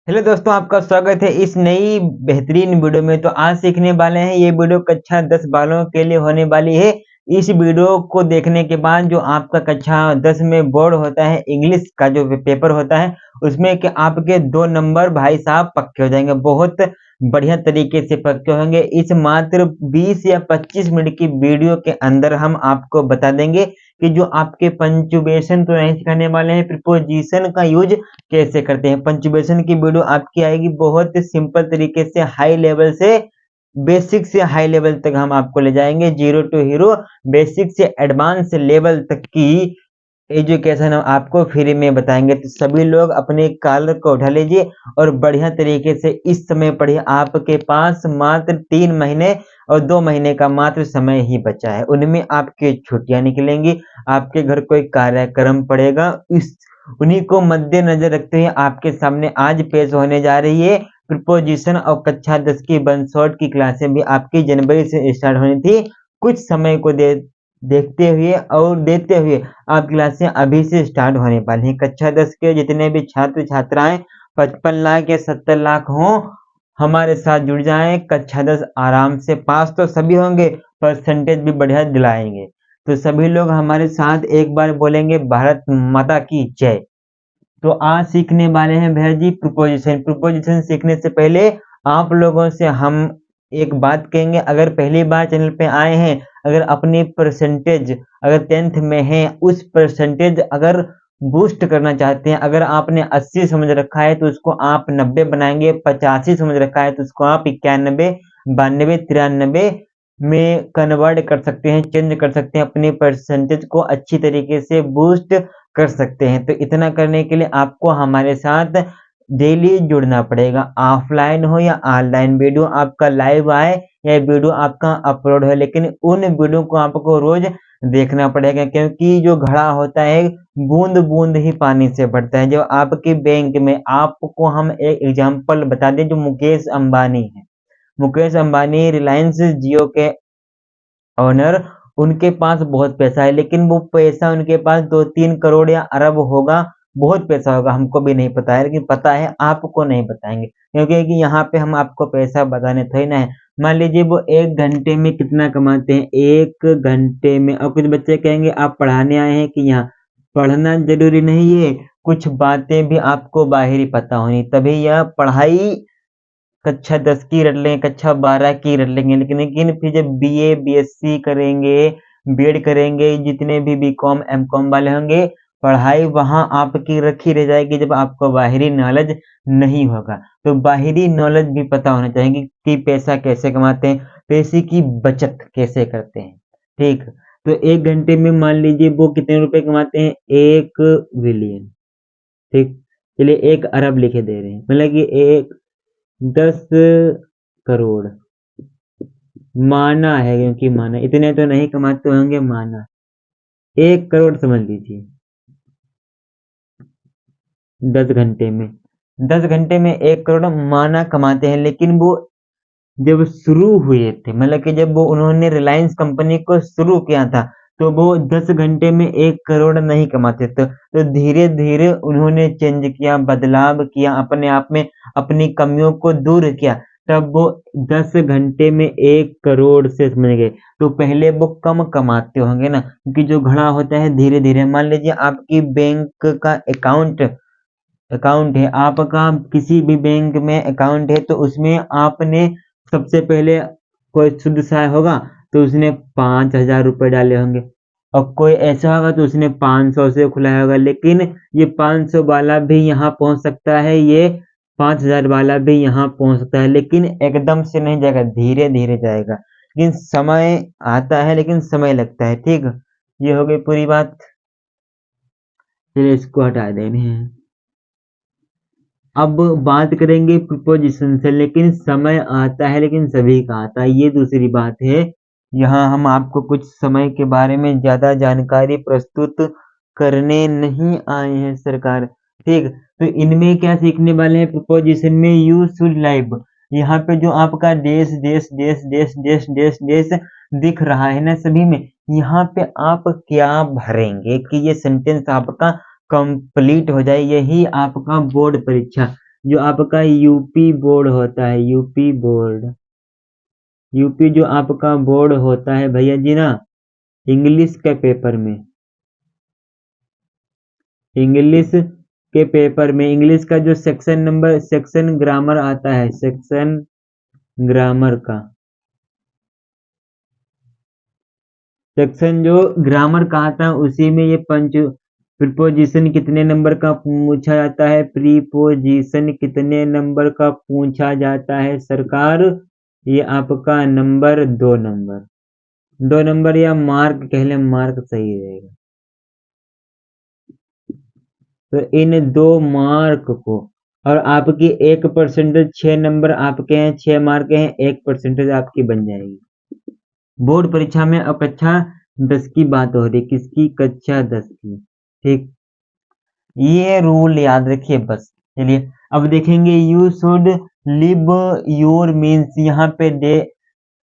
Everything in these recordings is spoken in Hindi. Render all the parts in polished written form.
हेलो दोस्तों, आपका स्वागत है इस नई बेहतरीन वीडियो में। तो आज सीखने वाले हैं, ये वीडियो कक्षा 10 वालों के लिए होने वाली है। इस वीडियो को देखने के बाद जो आपका कक्षा 10 में बोर्ड होता है, इंग्लिश का जो पेपर होता है, उसमें कि आपके 2 नंबर भाई साहब पक्के हो जाएंगे। बहुत बढ़िया तरीके से पक्के होंगे। इस मात्र 20 या 25 मिनट की वीडियो के अंदर हम आपको बता देंगे कि जो आपके पंक्चुएशन तो नहीं सिखाने वाले हैं, प्रीपोजिशन का यूज कैसे करते हैं। पंक्चुएशन की वीडियो आपकी आएगी बहुत सिंपल तरीके से, हाई लेवल से बेसिक से हाई लेवल तक हम आपको ले जाएंगे। जीरो टू हीरो, बेसिक से एडवांस लेवल तक की एजुकेशन हम आपको फ्री में बताएंगे। तो सभी लोग अपने कॉलर को उठा लीजिए और बढ़िया तरीके से इस समय पढ़िए। आपके पास मात्र 3 महीने और 2 महीने का मात्र समय ही बचा है, उनमें आपकी छुट्टियां निकलेंगी, आपके घर कोई कार्यक्रम पड़ेगा। इस उन्हीं को मद्देनजर रखते हुए आपके सामने आज पेश होने जा रही है प्रीपोजिशन और कक्षा 10 की वन शॉट की क्लासें भी आपकी जनवरी से स्टार्ट होनी थी। कुछ समय को देखते हुए और देते हुए आप क्लासें अभी से स्टार्ट होने वाली हैं। कक्षा 10 के जितने भी छात्र छात्राएं 55 लाख या 70 लाख हों, हमारे साथ जुड़ जाएं। कक्षा 10 आराम से पास तो सभी होंगे, परसेंटेज भी बढ़िया दिलाएंगे। तो सभी लोग हमारे साथ एक बार बोलेंगे भारत माता की जय। तो आज सीखने वाले हैं भैया जी प्रीपोजिशन। प्रीपोजिशन सीखने से पहले आप लोगों से हम एक बात कहेंगे। अगर पहली बार चैनल पे आए हैं, अगर अपनी परसेंटेज अगर 10th में है, उस परसेंटेज अगर बूस्ट करना चाहते हैं, अगर आपने 80 समझ रखा है तो उसको आप 90 बनाएंगे, 85 समझ रखा है तो उसको आप 91, 92, 93 में कन्वर्ट कर सकते हैं, चेंज कर सकते हैं, अपनी परसेंटेज को अच्छी तरीके से बूस्ट कर सकते हैं। तो इतना करने के लिए आपको हमारे साथ डेली जुड़ना पड़ेगा, ऑफलाइन हो या ऑनलाइन, वीडियो आपका लाइव आए या वीडियो आपका अपलोड हो, लेकिन उन वीडियो को आपको रोज देखना पड़ेगा, क्योंकि जो घड़ा होता है बूंद बूंद ही पानी से बढ़ता है। जो आपके बैंक में, आपको हम एक एग्जांपल बता दें, जो मुकेश अंबानी है, मुकेश अंबानी रिलायंस जियो के ओनर, उनके पास बहुत पैसा है, लेकिन वो पैसा उनके पास 2-3 करोड़ या अरब होगा, बहुत पैसा होगा, हमको भी नहीं पता है, लेकिन पता है आपको नहीं बताएंगे, क्योंकि यहाँ पे हम आपको पैसा बताने थोड़ी ना है। मान लीजिए वो 1 घंटे में कितना कमाते हैं, 1 घंटे में। और कुछ बच्चे कहेंगे आप पढ़ाने आए हैं कि यहाँ पढ़ना जरूरी नहीं है, कुछ बातें भी आपको बाहरी पता होनी, तभी यह पढ़ाई कक्षा 10 की रट लेंगे, कक्षा 12 की रट लेंगे, लेकिन फिर जब बीए बीएससी करेंगे, बीएड करेंगे, जितने भी बीकॉम एमकॉम वाले होंगे, पढ़ाई वहां आपकी रखी रह जाएगी जब आपको बाहरी नॉलेज नहीं होगा। तो बाहरी नॉलेज भी पता होना चाहिए कि पैसा कैसे कमाते हैं, पैसे की बचत कैसे करते हैं। ठीक, तो 1 घंटे में मान लीजिए वो कितने रुपए कमाते हैं, 1 बिलियन। ठीक, चलिए 1 अरब लिखे दे रहे हैं, मतलब कि 10 करोड़ माना है, क्योंकि माना इतने तो नहीं कमाते होंगे, माना 1 करोड़ समझ लीजिए 10 घंटे में। 10 घंटे में 1 करोड़ माना कमाते हैं, लेकिन वो जब शुरू हुए थे, मतलब कि जब वो उन्होंने रिलायंस कंपनी को शुरू किया था, तो वो 10 घंटे में 1 करोड़ नहीं कमाते थे। तो धीरे धीरे उन्होंने चेंज किया, बदलाव किया, अपने आप में अपनी कमियों को दूर किया, तब वो 10 घंटे में 1 करोड़ से समझ गए। तो पहले वो कम कमाते होंगे ना, क्योंकि जो घड़ा होता है धीरे धीरे, मान लीजिए आपकी बैंक का अकाउंट अकाउंट है, आपका किसी भी बैंक में अकाउंट है, तो उसमें आपने सबसे पहले कोई शुद्ध सा होगा तो उसने 5,000 रुपए डाले होंगे, और कोई ऐसा होगा तो उसने 500 से खुलाया होगा, लेकिन ये 500 वाला भी यहाँ पहुंच सकता है, ये 5,000 वाला भी यहाँ पहुंच सकता है, लेकिन एकदम से नहीं जाएगा, धीरे धीरे जाएगा। लेकिन समय आता है, लेकिन समय लगता है। ठीक, ये हो गई पूरी बात। चलिए इसको हटा देने हैं। अब बात करेंगे प्रीपोजिशन से, लेकिन समय आता है, लेकिन सभी का आता है, ये दूसरी बात है। यहाँ हम आपको कुछ समय के बारे में ज्यादा जानकारी प्रस्तुत करने नहीं आए हैं सरकार। ठीक, तो इनमें क्या सीखने वाले हैं, प्रीपोजिशन में यू शुड लाइव। यहाँ पे जो आपका देश देश देश देश देश देश देश दिख रहा है ना सभी में, यहाँ पे आप क्या भरेंगे कि ये सेंटेंस आपका कंप्लीट हो जाए, यही आपका बोर्ड परीक्षा। जो आपका यूपी बोर्ड होता है, यूपी बोर्ड, यूपी जो आपका बोर्ड होता है भैया जी ना, इंग्लिश के पेपर में, इंग्लिश के पेपर में इंग्लिश का जो सेक्शन नंबर, सेक्शन ग्रामर आता है, सेक्शन ग्रामर का सेक्शन जो ग्रामर का आता है उसी में ये पंच प्रीपोजिशन कितने नंबर का पूछा जाता है, प्रीपोजिशन कितने नंबर का पूछा जाता है सरकार, ये आपका नंबर 2 नंबर, 2 नंबर या मार्क कह लें, मार्क सही रहेगा। तो इन 2 मार्क को, और आपकी 1% 6 नंबर आपके हैं, 6 मार्क हैं, 1% आपकी बन जाएगी। बोर्ड परीक्षा में अब कक्षा 10 की बात हो रही, किसकी, कक्षा 10 की, ठीक। ये रूल याद रखिए बस। चलिए अब देखेंगे, you should live your means, यहाँ पे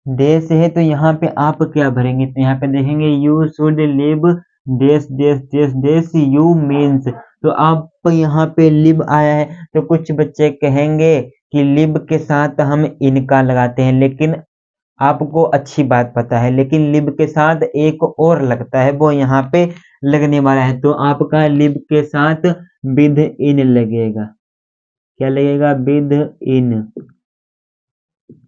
देश है तो यहाँ पे आप क्या भरेंगे, तो यहाँ पे देखेंगे यू शुड लिव देश देश देश देश, यू मीन्स, तो आप यहाँ पे लिव आया है तो कुछ बच्चे कहेंगे कि लिव के साथ हम इनका लगाते हैं, लेकिन आपको अच्छी बात पता है, लेकिन लिव के साथ एक और लगता है, वो यहाँ पे लगने वाला है, तो आपका लिव के साथ विद इन लगेगा, क्या लगेगा, विद इन,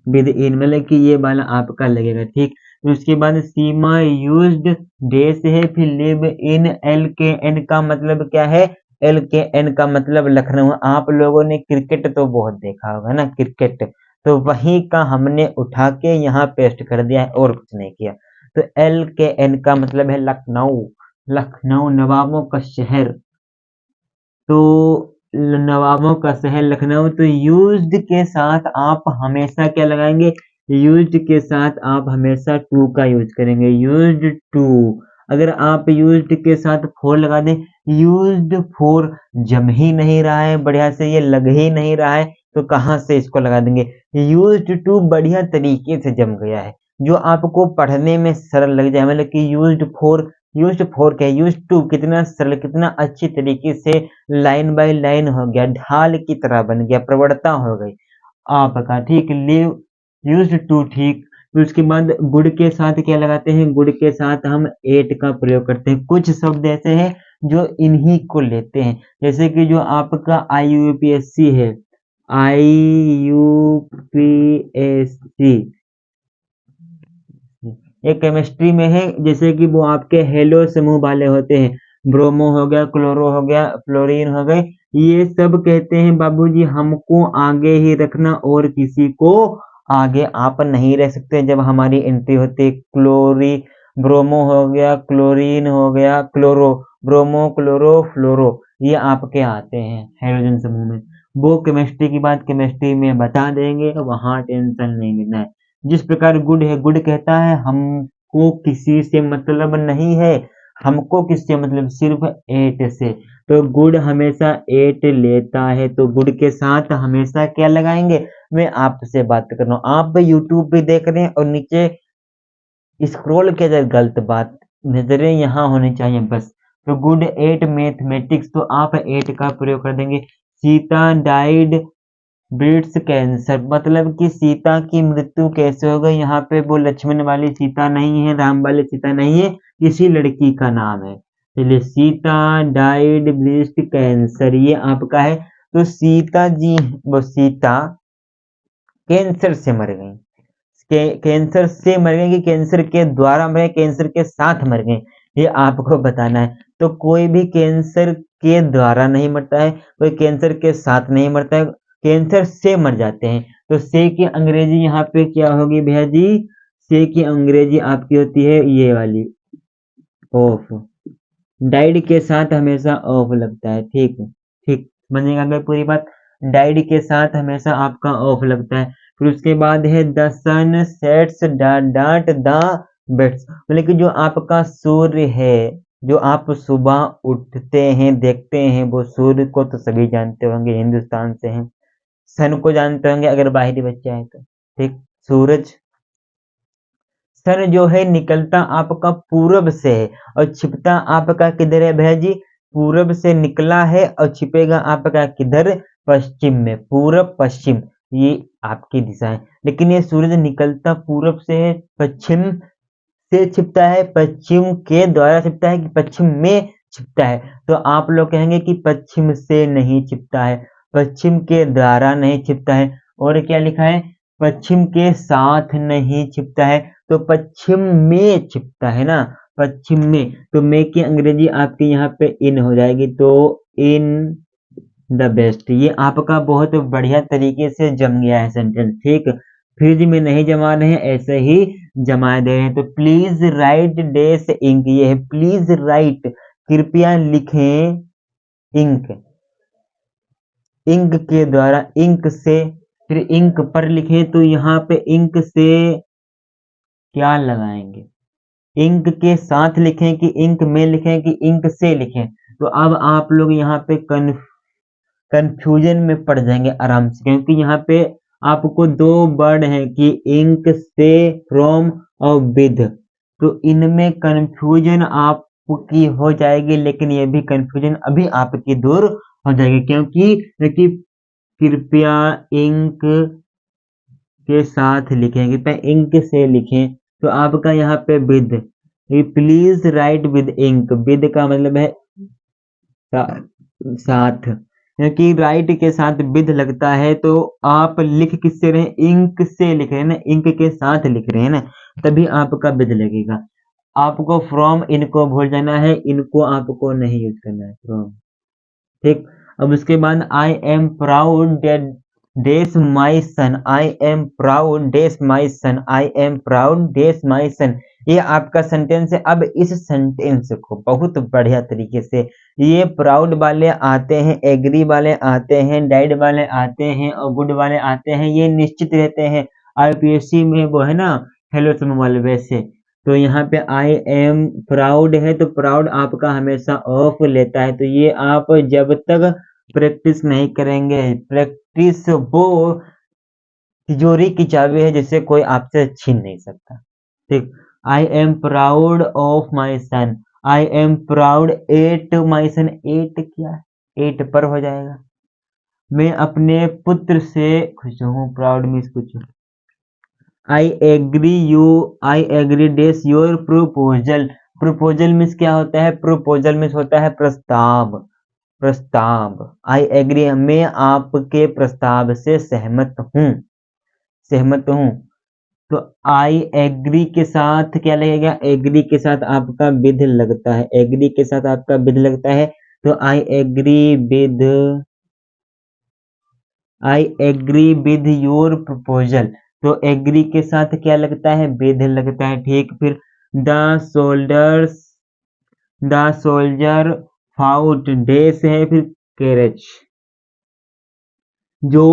विद इन मतलब कि ये वाला आपका लगेगा, ठीक। तो उसके बाद सीमा यूज्ड डे से है, फिर लिव इन, एल के एन का मतलब क्या है, एल के एन का मतलब लखनऊ। आप लोगों ने क्रिकेट तो बहुत देखा होगा ना, क्रिकेट, तो वहीं का हमने उठा के यहाँ पेस्ट कर दिया है और कुछ नहीं किया। तो एल के एन का मतलब है लखनऊ, लखनऊ नवाबों का शहर, तो नवाबों का शहर लखनऊ। तो यूज्ड के साथ आप हमेशा क्या लगाएंगे, यूज्ड के साथ आप हमेशा टू का यूज करेंगे, यूज्ड टू। अगर आप यूज्ड के साथ फोर लगा दें, यूज्ड फोर जम ही नहीं रहा है बढ़िया से, ये लग ही नहीं रहा है, तो कहाँ से इसको लगा देंगे, यूज्ड टू बढ़िया तरीके से जम गया है, जो आपको पढ़ने में सरल लग जाए, मतलब कि यूज्ड फोर, यूज्ड फोर क्या, यूज्ड टू कितना सरल, कितना अच्छी तरीके से लाइन बाय लाइन हो गया, ढाल की तरह बन गया, प्रवणता हो गई आपका, ठीक। लिव यूज्ड टू, ठीक। फिर उसके बाद गुड के साथ क्या लगाते हैं, गुड के साथ हम एट का प्रयोग करते हैं। कुछ शब्द ऐसे हैं जो इन्हीं को लेते हैं, जैसे कि जो आपका IUPSC है, IUPSC ये केमिस्ट्री में है, जैसे कि वो आपके हेलो समूह वाले होते हैं, ब्रोमो हो गया, क्लोरो हो गया, फ्लोरीन हो गए, ये सब कहते हैं बाबूजी हमको आगे ही रखना और किसी को आगे आप नहीं रह सकते। जब हमारी एंट्री होती है, क्लोरी ब्रोमो हो गया, क्लोरीन हो गया, क्लोरो, ब्रोमो क्लोरो फ्लोरो, ये आपके आते हैं हाइड्रोजन समूह में। वो केमिस्ट्री की बात केमिस्ट्री में बता देंगे, वहां टेंशन नहीं लेना है। जिस प्रकार गुड है, गुड कहता है हमको किसी से मतलब नहीं है, हमको किससे मतलब, सिर्फ एट से, तो गुड हमेशा एट लेता है, तो गुड के साथ हमेशा क्या लगाएंगे, मैं आपसे बात कर रहा हूँ, आप यूट्यूब पे देख रहे हैं और नीचे स्क्रॉल किया जाए, गलत बात, नजरें यहाँ होनी चाहिए बस। तो गुड एट मैथमेटिक्स, तो आप एट का प्रयोग कर देंगे। सीता डाइड ब्रेस्ट कैंसर, मतलब कि सीता की मृत्यु कैसे हो गई, यहाँ पे वो लक्ष्मण वाली सीता नहीं है, राम वाली सीता नहीं है, किसी लड़की का नाम है। चलिए, सीता डाइड ब्रेस्ट कैंसर, ये आपका है। तो सीता जी, वो सीता कैंसर से मर गई, कैंसर से मर गए कि कैंसर के द्वारा मरे, कैंसर के साथ मर गए, ये आपको बताना है। तो कोई भी कैंसर के द्वारा नहीं मरता है, कोई कैंसर के साथ नहीं मरता है, कैंसर से मर जाते हैं। तो से की अंग्रेजी यहाँ पे क्या होगी भैया जी, से की अंग्रेजी आपकी होती है ये वाली, ऑफ। डाइड के साथ हमेशा ऑफ लगता है, ठीक ठीक बनेगा अगर पूरी बात, डाइड के साथ हमेशा आपका ऑफ लगता है। फिर उसके बाद है the sun sets dot the bets, मतलब कि जो आपका सूर्य है, जो आप सुबह उठते हैं देखते हैं, वो सूर्य को तो सभी जानते होंगे, हिंदुस्तान से हैं। सन को जानते होंगे अगर बाहरी बच्चे हैं तो, ठीक। सूरज, सन जो है निकलता आपका पूरब से है और छिपता आपका किधर है भैया जी, पूरब से निकला है और छिपेगा आपका किधर, पश्चिम में, पूरब पश्चिम, ये आपकी दिशा है। लेकिन ये सूरज निकलता पूरब से है, पश्चिम से छिपता है, पश्चिम के द्वारा छिपता है कि पश्चिम में छिपता है? तो आप लोग कहेंगे कि पश्चिम से नहीं छिपता है, पश्चिम के द्वारा नहीं छिपता है, और क्या लिखा है, पश्चिम के साथ नहीं छिपता है, तो पश्चिम में छिपता है ना, पश्चिम में। तो में की अंग्रेजी आपकी यहाँ पे इन हो जाएगी, तो इन द बेस्ट। ये आपका बहुत बढ़िया तरीके से जम गया है सेंटेंस, ठीक। फ्रिज में नहीं जमा रहे हैं, ऐसे ही जमा दे रहे हैं। तो प्लीज राइट डेस इंक, ये है प्लीज राइट, कृपया लिखें, इंक, इंक के द्वारा, इंक से, फिर इंक पर लिखें, तो यहाँ पे इंक से क्या लगाएंगे, इंक के साथ लिखें कि इंक में लिखें कि इंक से लिखें? तो अब आप लोग यहाँ पे कंफ्यूजन में पड़ जाएंगे आराम से, क्योंकि यहाँ पे आपको दो वर्ड हैं कि इंक से, फ्रॉम और विद, तो इनमें कंफ्यूजन आपकी हो जाएगी, लेकिन ये भी कंफ्यूजन अभी आपकी दूर हो जाएगी, क्योंकि कृपया इंक के साथ लिखेंगे, तो इंक से लिखें, तो आपका यहाँ पे with, please write with ink, with का मतलब है साथ, क्योंकि राइट के साथ विद लगता है, तो आप लिख किससे रहे हैं, इंक से लिख रहे हैं ना, इंक के साथ लिख रहे हैं ना, तभी आपका विद लगेगा। आपको फ्रॉम इनको भूल जाना है, इनको आपको नहीं यूज करना है, फ्रॉम, ठीक। अब उसके बाद I am proud does my son, I am proud does my son, I am proud does my son, ये आपका सेंटेंस है। अब इस सेंटेंस को बहुत बढ़िया तरीके से, ये प्राउड वाले आते हैं, एग्री वाले आते हैं, डाइड वाले आते हैं, और गुड वाले आते हैं, ये निश्चित रहते हैं। आईपीएससी में वो है ना, हेलो तुम वाले, वैसे। तो यहाँ पे आई एम प्राउड है, तो प्राउड आपका हमेशा ऑफ लेता है, तो ये आप जब तक प्रैक्टिस नहीं करेंगे, प्रैक्टिस वो तिजोरी की चाबी है जिसे कोई आपसे छीन नहीं सकता, ठीक। I am proud of my son, I am proud at my son, at क्या, एट पर हो जाएगा, मैं अपने पुत्र से खुश हूँ, प्राउड मीन्स कुछ, I agree this your proposal, proposal means क्या होता है, प्रोपोजल मीन्स होता है प्रस्ताव, प्रस्ताव, आई एग्री, मैं आपके प्रस्ताव से सहमत हूँ, सहमत हूँ। तो आई एग्री के साथ क्या लगेगा, एग्री के साथ आपका विद लगता है, एग्री के साथ आपका विद लगता है, तो I agree with your proposal, तो एग्री के साथ क्या लगता है, विद लगता है, ठीक। फिर द सोल्जर फाउट डेस है, फिर कैरेज, जो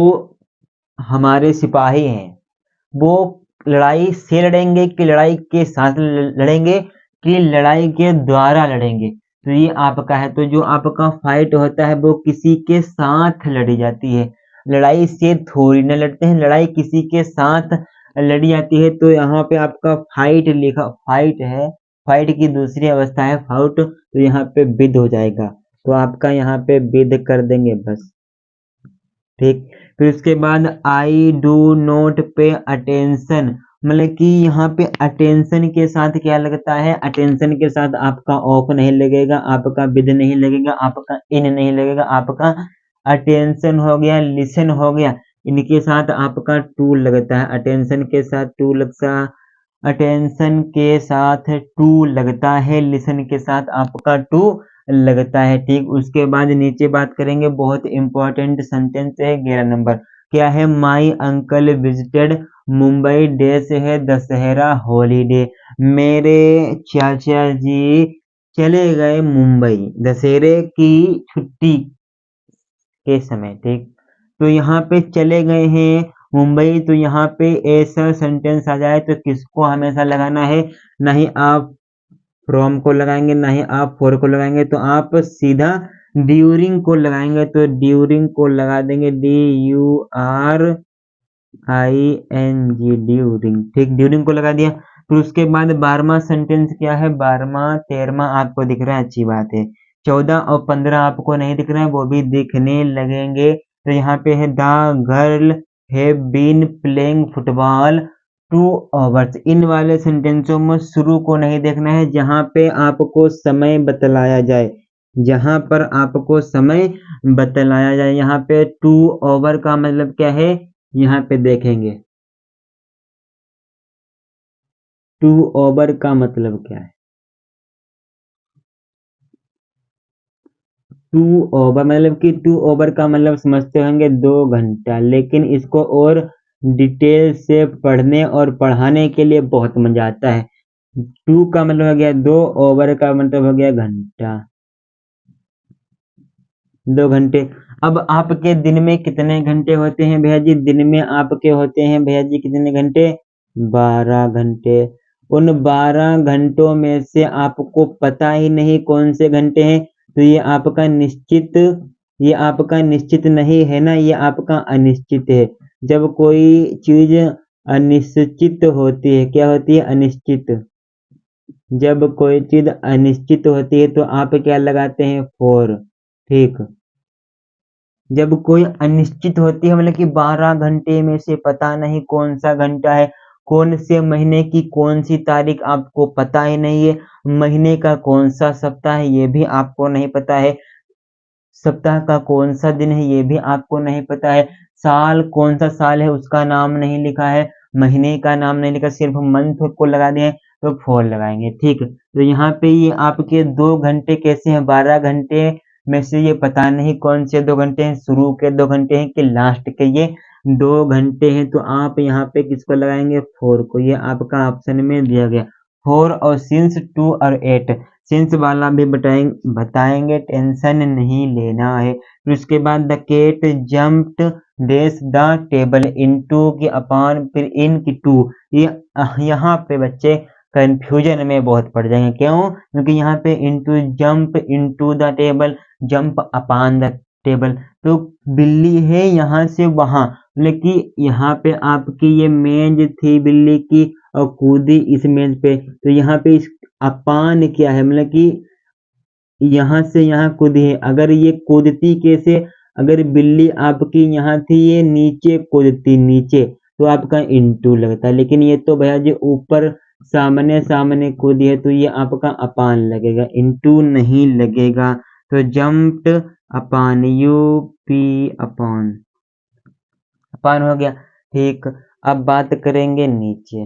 हमारे सिपाही हैं वो लड़ाई से लड़ेंगे कि लड़ाई के साथ लड़ेंगे कि लड़ाई के द्वारा लड़ेंगे, तो ये आपका है। तो जो आपका फाइट होता है वो किसी के साथ लड़ी जाती है, लड़ाई से थोड़ी न लड़ते हैं, लड़ाई किसी के साथ लड़ी जाती है। तो यहाँ पे आपका फाइट लिखा, फाइट है, फाइट की दूसरी अवस्था है फाउट, तो यहाँ पे विद हो जाएगा, तो आपका यहाँ पे विद कर देंगे बस, ठीक। फिर उसके बाद I do not pay attention, मतलब कि यहाँ पे अटेंशन के साथ क्या लगता है, अटेंशन के साथ आपका ऑफ नहीं लगेगा, आपका विद नहीं लगेगा, आपका इन नहीं लगेगा, आपका अटेंशन हो गया, लिसन हो गया, इनके साथ आपका टू लगता है, अटेंशन के साथ टू लगता, अटेंशन के साथ टू लगता है, लिसन के साथ आपका टू लगता है, ठीक। उसके बाद नीचे बात करेंगे, बहुत इंपॉर्टेंट सेंटेंस है 11 नंबर, क्या है, my uncle visited Mumbai days है दशहरा हॉलीडे, मेरे चाचा जी चले गए मुंबई दशहरे की छुट्टी के समय, ठीक। तो यहाँ पे चले गए हैं मुंबई, तो यहाँ पे ऐसा सेंटेंस आ जाए तो किसको हमेशा लगाना है, नहीं आप फ्रॉम को लगाएंगे, ना ही आप फॉर को लगाएंगे, तो आप सीधा ड्यूरिंग को लगाएंगे, तो ड्यूरिंग को लगा देंगे, DURING, ड्यूरिंग, ठीक, ड्यूरिंग को लगा दिया। फिर उसके बाद 12वां सेंटेंस क्या है, 12वां 13वां आपको दिख रहा है, अच्छी बात है, 14 और 15 आपको नहीं दिख रहा है, वो भी दिखने लगेंगे। तो यहाँ पे है the girl have been playing football 2 hours. इन वाले सेंटेंसों में शुरू को नहीं देखना है, जहाँ पे आपको समय बतलाया जाए, जहाँ पर आपको समय बतलाया जाए। यहाँ पे 2 आवर का मतलब क्या है, यहाँ पे देखेंगे 2 आवर का मतलब क्या है। 2 ओवर मतलब कि 2 ओवर का मतलब समझते होंगे 2 घंटा, लेकिन इसको और डिटेल से पढ़ने और पढ़ाने के लिए बहुत मजा आता है। 2 का मतलब हो गया 2, ओवर का मतलब हो गया घंटा, 2 घंटे। अब आपके दिन में कितने घंटे होते हैं भैया जी? दिन में आपके होते हैं भैया जी कितने घंटे? 12 घंटे। उन 12 घंटों में से आपको पता ही नहीं कौन से घंटे हैं, तो ये आपका निश्चित नहीं है ना, ये आपका अनिश्चित है। जब कोई चीज अनिश्चित होती है, क्या होती है? अनिश्चित। जब कोई चीज अनिश्चित होती है तो आप क्या लगाते हैं? फॉर। ठीक। जब कोई अनिश्चित होती है मतलब कि 12 घंटे में से पता नहीं कौन सा घंटा है, कौन से महीने की कौन सी तारीख आपको पता ही नहीं है, महीने का कौन सा सप्ताह है ये भी आपको नहीं पता है, सप्ताह का कौन सा दिन है ये भी आपको नहीं पता है, साल कौन सा साल है उसका नाम नहीं लिखा है, महीने का नाम नहीं लिखा, सिर्फ मंथ को लगा दिए तो फॉर लगाएंगे। ठीक। तो यहाँ पे ये आपके 2 घंटे कैसे हैं? 12 घंटे में से ये पता नहीं कौन से 2 घंटे हैं, शुरू के 2 घंटे हैं कि लास्ट के ये 2 घंटे हैं, तो आप यहाँ पे किसको लगाएंगे? फॉर को। ये आपका ऑप्शन में दिया गया 4 और सिंस 2 और 8। सिंस वाला भी बताएंगे, टेंशन नहीं लेना है। फिर उसके बाद the cat jumped this the table into की अपान, फिर इन की टू। ये यहाँ पे बच्चे कंफ्यूजन में बहुत पड़ जाएंगे। क्यों? क्योंकि यहाँ पे into jump into the table, jump upon the table, तो बिल्ली है यहाँ से वहां, लेकिन यहाँ पे आपकी ये मेज थी बिल्ली की और कूदी इस मेज पे, तो यहाँ पे इस अपान क्या है? मतलब कि यहाँ से यहाँ कूदी है। अगर ये कूदती कैसे? अगर बिल्ली आपकी यहाँ थी, ये नीचे कूदती नीचे, तो आपका इंटू लगता है, लेकिन ये तो भैया जी ऊपर सामने सामने कूदी है, तो ये आपका अपान लगेगा, इंटू नहीं लगेगा। तो जम्प्ड अपान, यू पी अपान, अपान हो गया। ठीक। अब बात करेंगे नीचे,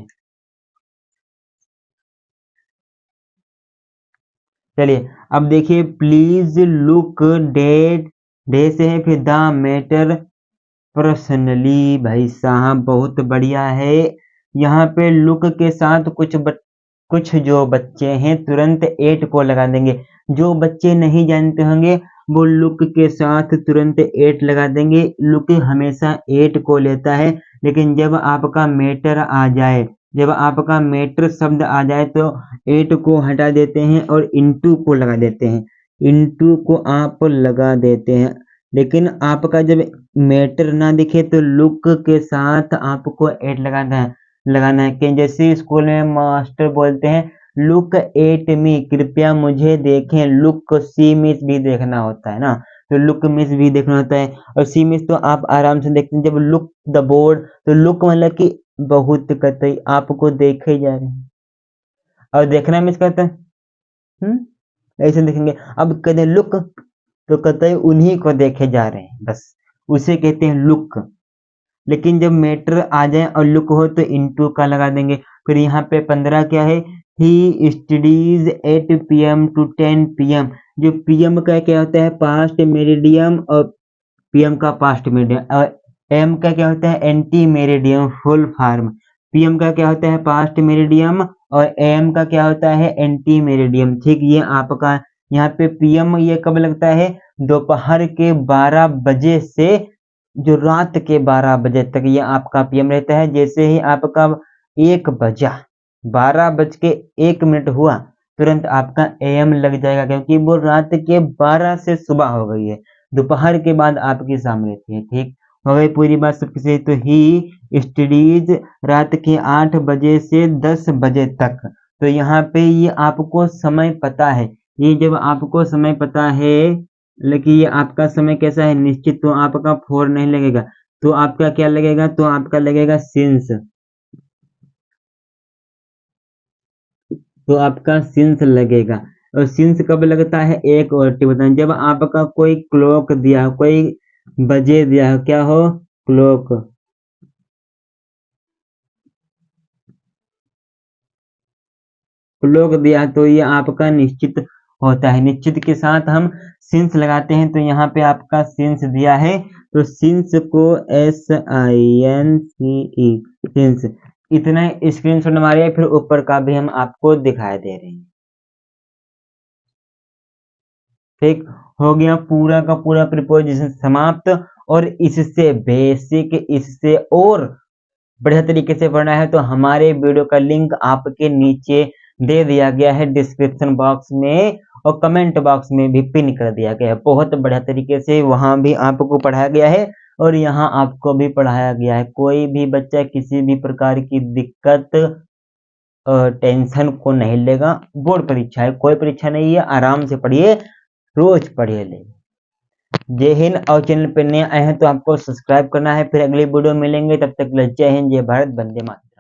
चलिए अब देखिए प्लीज लुक डेट, डे से है फिर द मैटर पर्सनली। भाई साहब बहुत बढ़िया है। यहाँ पे लुक के साथ कुछ जो बच्चे हैं तुरंत 8 को लगा देंगे। जो बच्चे नहीं जानते होंगे वो लुक के साथ तुरंत 8 लगा देंगे। लुक हमेशा 8 को लेता है, लेकिन जब आपका मैटर आ जाए, जब आपका मैटर शब्द आ जाए तो 8 को हटा देते हैं और इनटू को लगा देते हैं, इनटू को आप लगा देते हैं। लेकिन आपका जब मैटर ना दिखे तो लुक के साथ आपको 8 लगाना है कि जैसे स्कूल में मास्टर बोलते हैं लुक एट मी, कृपया मुझे देखें। लुक सी मिस भी देखना होता है ना, तो लुक मिस भी देखना होता है, और सी मिस तो आप आराम से देखते हैं। जब लुक द बोर्ड, तो लुक मतलब कि बहुत कतई आपको देखे जा रहे हैं, और देखना मिस करते हैं, ऐसे देखेंगे। अब कहते हैं लुक, तो कतई उन्हीं को देखे जा रहे हैं, बस उसे कहते हैं लुक। लेकिन जब मैटर आ जाए और लुक हो तो इनटू का लगा देंगे। फिर यहाँ पे 15 क्या है? He studies 8 PM to 10 PM। जो PM का क्या होता है? पास्ट मेरिडियम, और PM का पास्ट मेरिडियम, और M का क्या होता है? Anti meridiem full form. PM का क्या होता है? पास्ट मेरिडियम, और AM का क्या होता है? Anti meridiem. ठीक। ये आपका यहाँ पे PM ये कब लगता है? दोपहर के 12 बजे से जो रात के 12 बजे तक ये आपका PM रहता है। जैसे ही आपका 1 बजा, 12:01 हुआ, तुरंत आपका AM लग जाएगा, क्योंकि वो रात के 12 से सुबह हो गई है, दोपहर के बाद आपकी शाम रहती है। ठीक हो गई पूरी बात सबके से। तो ही स्टडीज रात के 8 बजे से 10 बजे तक, तो यहाँ पे ये आपको समय पता है ये जब आपको समय पता है, लेकिन ये आपका समय कैसा है निश्चित, तो आपका फॉर नहीं लगेगा, तो आपका क्या लगेगा, तो आपका लगेगा सिंस। तो आपका सिंस लगेगा। और सिंस कब लगता है, एक और टिप बताएं, जब आपका कोई क्लॉक दिया हो, कोई बजे दिया हो, क्या हो, क्लॉक, क्लॉक दिया तो ये आपका निश्चित होता है। निश्चित के साथ हम सिंस लगाते हैं, तो यहाँ पे आपका सिंस दिया है, तो सिंस को SINCE, सिंस, इतना स्क्रीनशॉट मारिए, फिर ऊपर का भी हम आपको दिखाई दे रहे हैं। ठीक हो गया, पूरा का पूरा प्रीपोजिशन समाप्त। और इससे बेसिक, इससे और बढ़िया तरीके से पढ़ना है तो हमारे वीडियो का लिंक आपके नीचे दे दिया गया है डिस्क्रिप्शन बॉक्स में, और कमेंट बॉक्स में भी पिन कर दिया गया है। बहुत बढ़िया तरीके से वहां भी आपको पढ़ाया गया है और यहाँ आपको भी पढ़ाया गया है। कोई भी बच्चा किसी भी प्रकार की दिक्कत, टेंशन को नहीं लेगा। बोर्ड परीक्षा है, कोई परीक्षा नहीं है, आराम से पढ़िए, रोज पढ़िए ले। जय हिंद। और चैनल पे नए आए हैं तो आपको सब्सक्राइब करना है। फिर अगली वीडियो मिलेंगे, तब तक जय हिंद, जय भारत, वंदे मातरम।